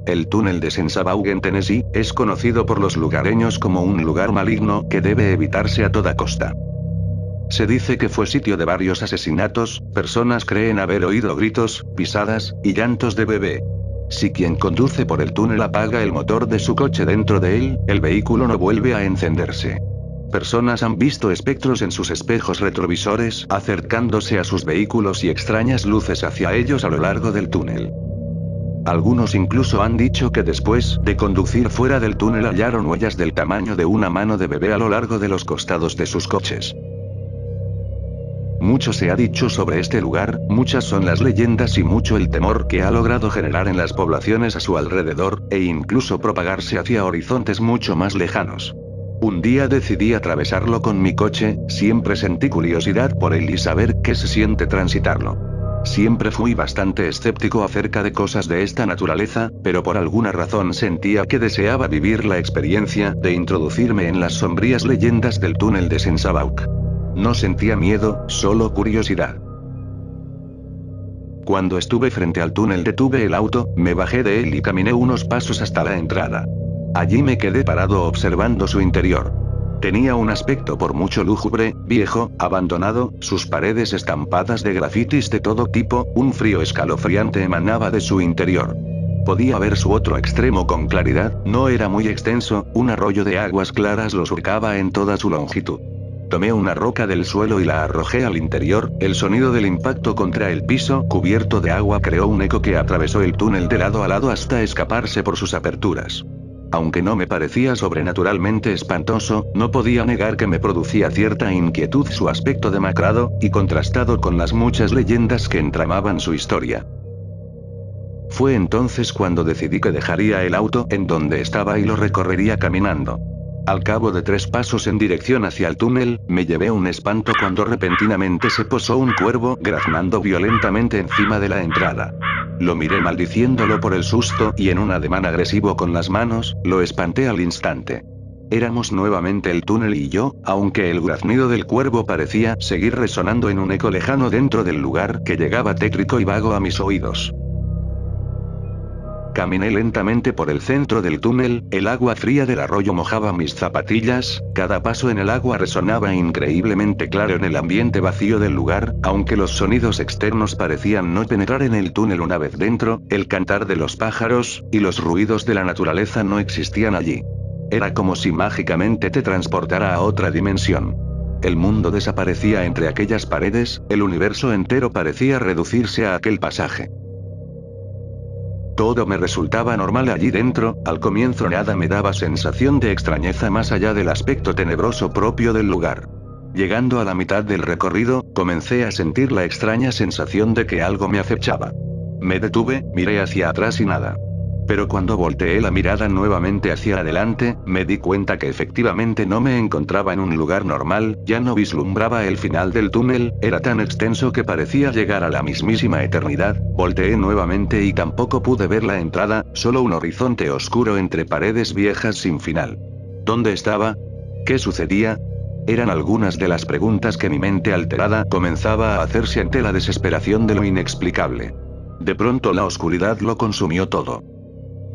El túnel de Sensabauge en Tennessee es conocido por los lugareños como un lugar maligno que debe evitarse a toda costa. Se dice que fue sitio de varios asesinatos, personas creen haber oído gritos, pisadas, y llantos de bebé. Si quien conduce por el túnel apaga el motor de su coche dentro de él, el vehículo no vuelve a encenderse. Personas han visto espectros en sus espejos retrovisores acercándose a sus vehículos y extrañas luces hacia ellos a lo largo del túnel. Algunos incluso han dicho que después de conducir fuera del túnel hallaron huellas del tamaño de una mano de bebé a lo largo de los costados de sus coches. Mucho se ha dicho sobre este lugar, muchas son las leyendas y mucho el temor que ha logrado generar en las poblaciones a su alrededor, e incluso propagarse hacia horizontes mucho más lejanos. Un día decidí atravesarlo con mi coche, siempre sentí curiosidad por él y saber qué se siente transitarlo. Siempre fui bastante escéptico acerca de cosas de esta naturaleza, pero por alguna razón sentía que deseaba vivir la experiencia de introducirme en las sombrías leyendas del túnel de Sensabauge. No sentía miedo, solo curiosidad. Cuando estuve frente al túnel detuve el auto, me bajé de él y caminé unos pasos hasta la entrada. Allí me quedé parado observando su interior. Tenía un aspecto por mucho lúgubre, viejo, abandonado, sus paredes estampadas de grafitis de todo tipo, un frío escalofriante emanaba de su interior. Podía ver su otro extremo con claridad, no era muy extenso, un arroyo de aguas claras lo surcaba en toda su longitud. Tomé una roca del suelo y la arrojé al interior, el sonido del impacto contra el piso cubierto de agua creó un eco que atravesó el túnel de lado a lado hasta escaparse por sus aperturas. Aunque no me parecía sobrenaturalmente espantoso, no podía negar que me producía cierta inquietud su aspecto demacrado, y contrastado con las muchas leyendas que entramaban su historia. Fue entonces cuando decidí que dejaría el auto en donde estaba y lo recorrería caminando. Al cabo de 3 pasos en dirección hacia el túnel, me llevé un espanto cuando repentinamente se posó un cuervo graznando violentamente encima de la entrada. Lo miré maldiciéndolo por el susto y en un ademán agresivo con las manos, lo espanté al instante. Éramos nuevamente el túnel y yo, aunque el graznido del cuervo parecía seguir resonando en un eco lejano dentro del lugar que llegaba tétrico y vago a mis oídos. Caminé lentamente por el centro del túnel, el agua fría del arroyo mojaba mis zapatillas, cada paso en el agua resonaba increíblemente claro en el ambiente vacío del lugar, aunque los sonidos externos parecían no penetrar en el túnel una vez dentro, el cantar de los pájaros, y los ruidos de la naturaleza no existían allí. Era como si mágicamente te transportara a otra dimensión. El mundo desaparecía entre aquellas paredes, el universo entero parecía reducirse a aquel pasaje. Todo me resultaba normal allí dentro, al comienzo nada me daba sensación de extrañeza más allá del aspecto tenebroso propio del lugar. Llegando a la mitad del recorrido, comencé a sentir la extraña sensación de que algo me acechaba. Me detuve, miré hacia atrás y nada. Pero cuando volteé la mirada nuevamente hacia adelante, me di cuenta que efectivamente no me encontraba en un lugar normal, ya no vislumbraba el final del túnel, era tan extenso que parecía llegar a la mismísima eternidad, volteé nuevamente y tampoco pude ver la entrada, solo un horizonte oscuro entre paredes viejas sin final. ¿Dónde estaba? ¿Qué sucedía? Eran algunas de las preguntas que mi mente alterada comenzaba a hacerse ante la desesperación de lo inexplicable. De pronto la oscuridad lo consumió todo.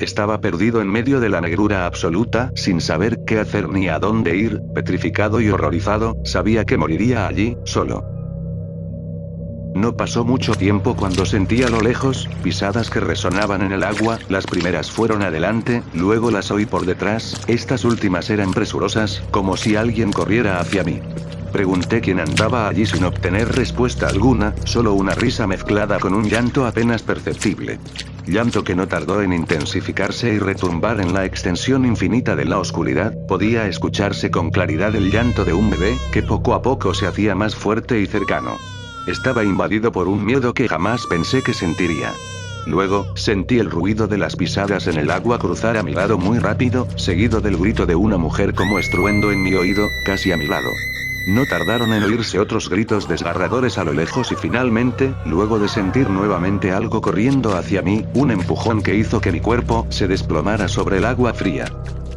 Estaba perdido en medio de la negrura absoluta, sin saber qué hacer ni a dónde ir, petrificado y horrorizado, sabía que moriría allí, solo. No pasó mucho tiempo cuando sentí a lo lejos, pisadas que resonaban en el agua, las primeras fueron adelante, luego las oí por detrás, estas últimas eran presurosas, como si alguien corriera hacia mí. Pregunté quién andaba allí sin obtener respuesta alguna, solo una risa mezclada con un llanto apenas perceptible. Llanto que no tardó en intensificarse y retumbar en la extensión infinita de la oscuridad, podía escucharse con claridad el llanto de un bebé, que poco a poco se hacía más fuerte y cercano. Estaba invadido por un miedo que jamás pensé que sentiría. Luego, sentí el ruido de las pisadas en el agua cruzar a mi lado muy rápido, seguido del grito de una mujer como estruendo en mi oído, casi a mi lado. No tardaron en oírse otros gritos desgarradores a lo lejos y finalmente, luego de sentir nuevamente algo corriendo hacia mí, un empujón que hizo que mi cuerpo se desplomara sobre el agua fría.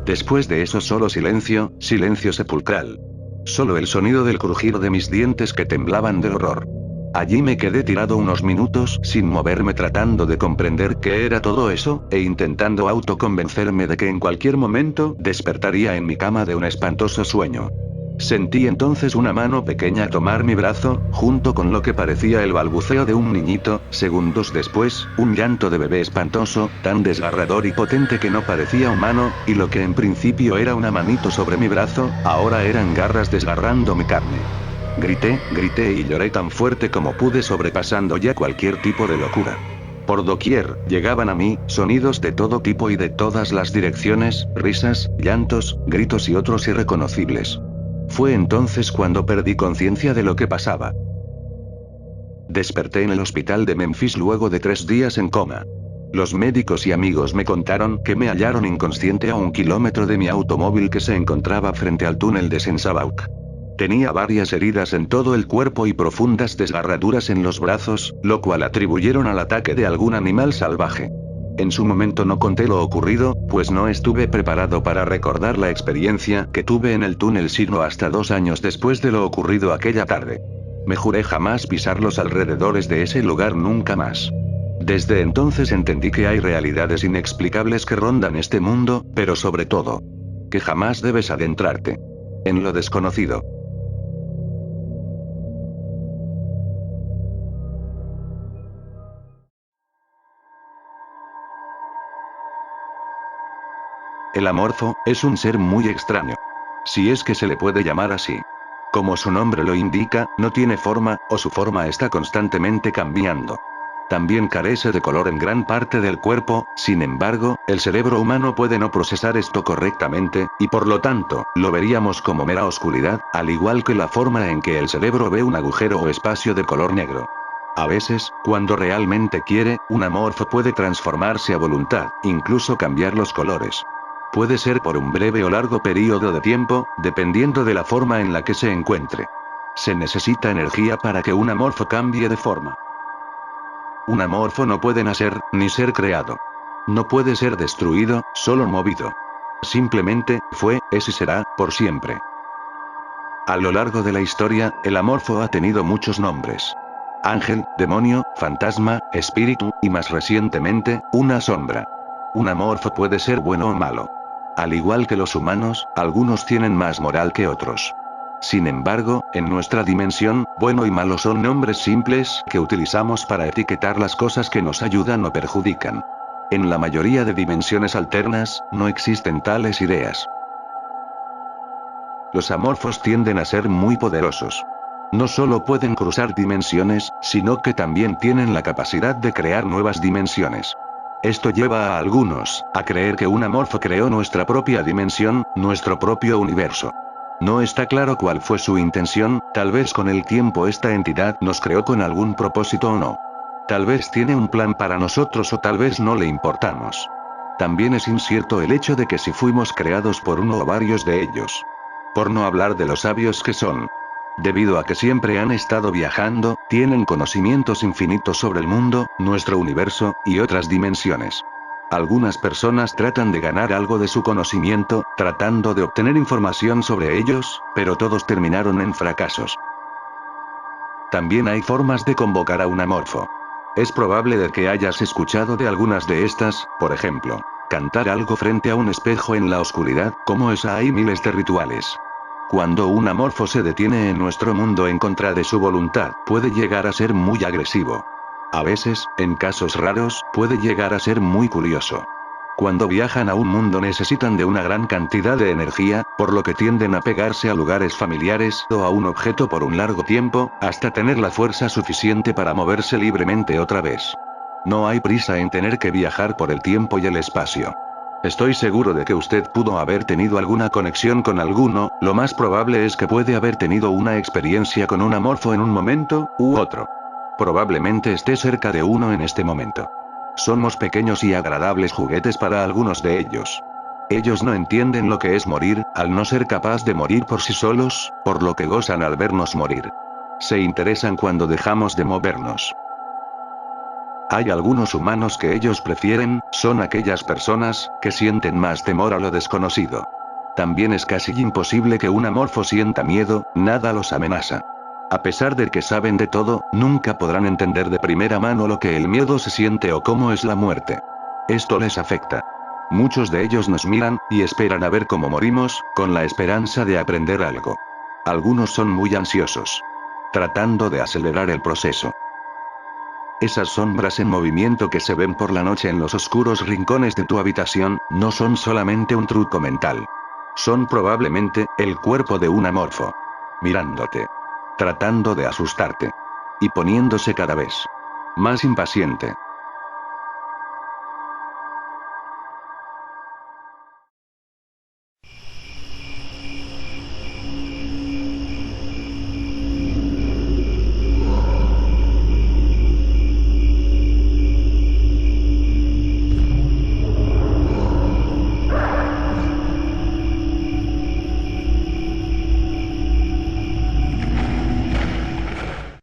Después de eso solo silencio, silencio sepulcral. Solo el sonido del crujir de mis dientes que temblaban del horror. Allí me quedé tirado unos minutos sin moverme tratando de comprender qué era todo eso, e intentando autoconvencerme de que en cualquier momento despertaría en mi cama de un espantoso sueño. Sentí entonces una mano pequeña tomar mi brazo, junto con lo que parecía el balbuceo de un niñito, segundos después, un llanto de bebé espantoso, tan desgarrador y potente que no parecía humano, y lo que en principio era una manito sobre mi brazo, ahora eran garras desgarrando mi carne. Grité y lloré tan fuerte como pude, sobrepasando ya cualquier tipo de locura. Por doquier, llegaban a mí, sonidos de todo tipo y de todas las direcciones, risas, llantos, gritos y otros irreconocibles. Fue entonces cuando perdí conciencia de lo que pasaba. Desperté en el hospital de Memphis luego de 3 días en coma. Los médicos y amigos me contaron que me hallaron inconsciente a 1 kilómetro de mi automóvil que se encontraba frente al túnel de Sensabauk. Tenía varias heridas en todo el cuerpo y profundas desgarraduras en los brazos, lo cual atribuyeron al ataque de algún animal salvaje. En su momento no conté lo ocurrido, pues no estuve preparado para recordar la experiencia que tuve en el túnel sino hasta 2 años después de lo ocurrido aquella tarde. Me juré jamás pisar los alrededores de ese lugar nunca más. Desde entonces entendí que hay realidades inexplicables que rondan este mundo, pero sobre todo, que jamás debes adentrarte en lo desconocido. El amorfo es un ser muy extraño. Si es que se le puede llamar así. Como su nombre lo indica, no tiene forma, o su forma está constantemente cambiando. También carece de color en gran parte del cuerpo, sin embargo, el cerebro humano puede no procesar esto correctamente, y por lo tanto, lo veríamos como mera oscuridad, al igual que la forma en que el cerebro ve un agujero o espacio de color negro. A veces, cuando realmente quiere, un amorfo puede transformarse a voluntad, incluso cambiar los colores. Puede ser por un breve o largo periodo de tiempo, dependiendo de la forma en la que se encuentre. Se necesita energía para que un amorfo cambie de forma. Un amorfo no puede nacer, ni ser creado. No puede ser destruido, solo movido. Simplemente, fue, es y será, por siempre. A lo largo de la historia, el amorfo ha tenido muchos nombres. Ángel, demonio, fantasma, espíritu, y más recientemente, una sombra. Un amorfo puede ser bueno o malo. Al igual que los humanos, algunos tienen más moral que otros. Sin embargo, en nuestra dimensión, bueno y malo son nombres simples que utilizamos para etiquetar las cosas que nos ayudan o perjudican. En la mayoría de dimensiones alternas, no existen tales ideas. Los amorfos tienden a ser muy poderosos. No solo pueden cruzar dimensiones, sino que también tienen la capacidad de crear nuevas dimensiones. Esto lleva a algunos a creer que un amorfo creó nuestra propia dimensión, nuestro propio universo. No está claro cuál fue su intención, tal vez con el tiempo esta entidad nos creó con algún propósito o no. Tal vez tiene un plan para nosotros o tal vez no le importamos. También es incierto el hecho de que si fuimos creados por uno o varios de ellos. Por no hablar de los sabios que son. Debido a que siempre han estado viajando, tienen conocimientos infinitos sobre el mundo, nuestro universo, y otras dimensiones. Algunas personas tratan de ganar algo de su conocimiento, tratando de obtener información sobre ellos, pero todos terminaron en fracasos. También hay formas de convocar a un amorfo. Es probable de que hayas escuchado de algunas de estas, por ejemplo, cantar algo frente a un espejo en la oscuridad, como esa hay miles de rituales. Cuando un amorfo se detiene en nuestro mundo en contra de su voluntad, puede llegar a ser muy agresivo. A veces, en casos raros, puede llegar a ser muy curioso. Cuando viajan a un mundo necesitan de una gran cantidad de energía, por lo que tienden a pegarse a lugares familiares o a un objeto por un largo tiempo, hasta tener la fuerza suficiente para moverse libremente otra vez. No hay prisa en tener que viajar por el tiempo y el espacio. Estoy seguro de que usted pudo haber tenido alguna conexión con alguno, lo más probable es que puede haber tenido una experiencia con un amorfo en un momento, u otro. Probablemente esté cerca de uno en este momento. Somos pequeños y agradables juguetes para algunos de ellos. Ellos no entienden lo que es morir, al no ser capaz de morir por sí solos, por lo que gozan al vernos morir. Se interesan cuando dejamos de movernos. Hay algunos humanos que ellos prefieren, son aquellas personas que sienten más temor a lo desconocido. También es casi imposible que un amorfo sienta miedo, nada los amenaza. A pesar de que saben de todo, nunca podrán entender de primera mano lo que el miedo se siente o cómo es la muerte. Esto les afecta. Muchos de ellos nos miran, y esperan a ver cómo morimos, con la esperanza de aprender algo. Algunos son muy ansiosos. Tratando de acelerar el proceso. Esas sombras en movimiento que se ven por la noche en los oscuros rincones de tu habitación, no son solamente un truco mental. Son probablemente, el cuerpo de un amorfo. Mirándote. Tratando de asustarte. Y poniéndose cada vez más impaciente.